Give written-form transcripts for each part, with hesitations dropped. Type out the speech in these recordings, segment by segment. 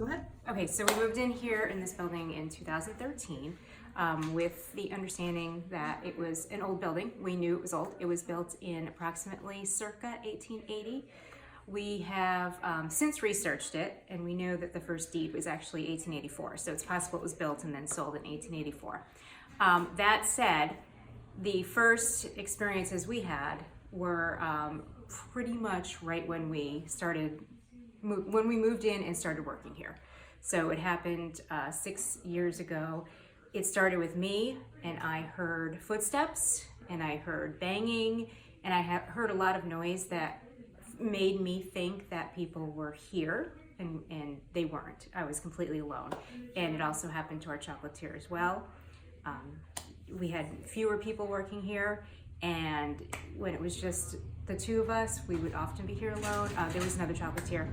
go ahead. Okay, so we moved in here in this building in 2013 with the understanding that it was an old building. We knew it was old. It was built in approximately circa 1880. We have since researched it, and we know that the first deed was actually 1884, so it's possible it was built and then sold in 1884. That said, the first experiences we had were pretty much right when we moved in and started working here. So it happened 6 years ago. It started with me, and I heard footsteps, and I heard banging, and I heard a lot of noise that made me think that people were here, and they weren't. I was completely alone. And it also happened to our chocolatier as well. We had fewer people working here, and when it was just the two of us, we would often be here alone. There was another chocolatier,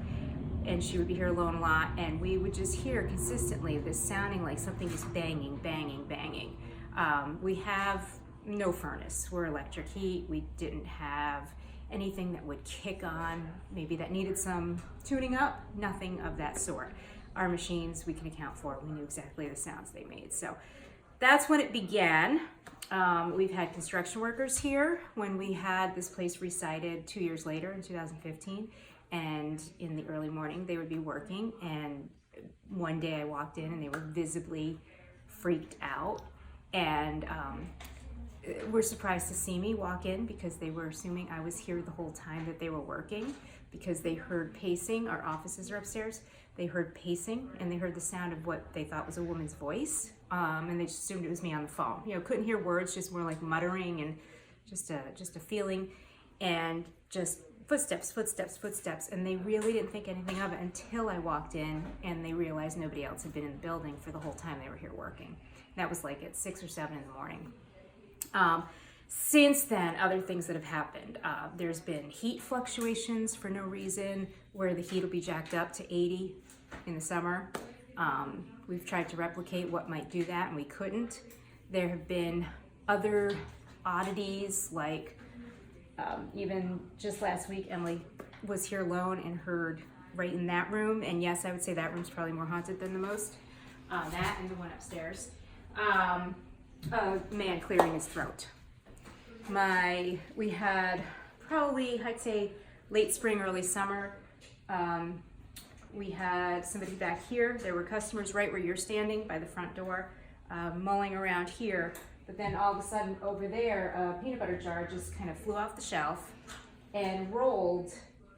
and she would be here alone a lot, and we would just hear consistently this sounding like something just banging, banging, banging. We have no furnace. We're electric heat. We didn't have anything that would kick on, maybe that needed some tuning up, nothing of that sort. Our machines we can account for. We knew exactly the sounds they made. So that's when it began. We've had construction workers here when we had this place resited 2 years later in 2015. And in the early morning, they would be working. And one day I walked in and they were visibly freaked out. And were surprised to see me walk in because they were assuming I was here the whole time that they were working, because they heard pacing. Our offices are upstairs. They heard pacing, and they heard the sound of what they thought was a woman's voice. And they just assumed it was me on the phone. You know, couldn't hear words, just more like muttering and just a feeling, and just footsteps, footsteps, footsteps. And they really didn't think anything of it until I walked in and they realized nobody else had been in the building for the whole time they were here working. That was like at 6 or 7 in the morning. Since then, other things that have happened. There's been heat fluctuations for no reason, where the heat will be jacked up to 80 in the summer. We've tried to replicate what might do that, and we couldn't. There have been other oddities, like even just last week, Emily was here alone and heard right in that room, and yes, I would say that room's probably more haunted than the most. That and the one upstairs. A man clearing his throat. We had probably, I'd say, late spring, early summer. We had somebody back here. There were customers right where you're standing by the front door, mulling around here. But then all of a sudden over there, a peanut butter jar just kind of flew off the shelf and rolled.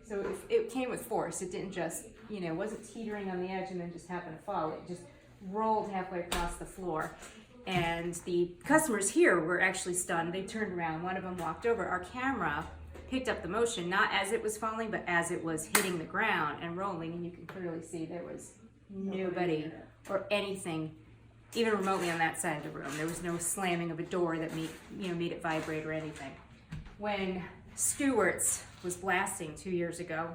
So it came with force. It didn't just, it wasn't teetering on the edge and then just happened to fall. It just rolled halfway across the floor. And the customers here were actually stunned. They turned around. One of them walked over. Our camera picked up the motion, not as it was falling, but as it was hitting the ground and rolling. And you can clearly see there was nobody or anything even remotely on that side of the room. There was no slamming of a door that made it vibrate or anything. When Stewart's was blasting 2 years ago,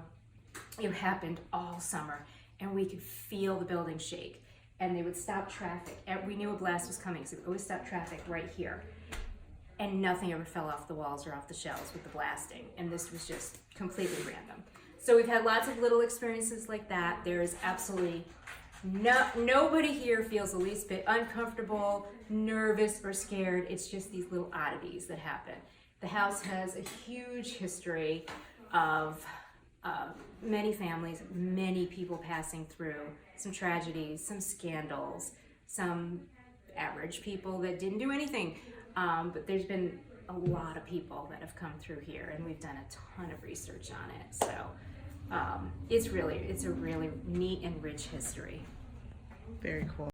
it happened all summer, and we could feel the building shake. And they would stop traffic. We knew a blast was coming, so they would always stop traffic right here. And nothing ever fell off the walls or off the shelves with the blasting. And this was just completely random. So we've had lots of little experiences like that. There is absolutely nobody here feels the least bit uncomfortable, nervous, or scared. It's just these little oddities that happen. The house has a huge history of many families, many people passing through, some tragedies, some scandals, some average people that didn't do anything. But there's been a lot of people that have come through here, and we've done a ton of research on it. So it's a really neat and rich history. Very cool.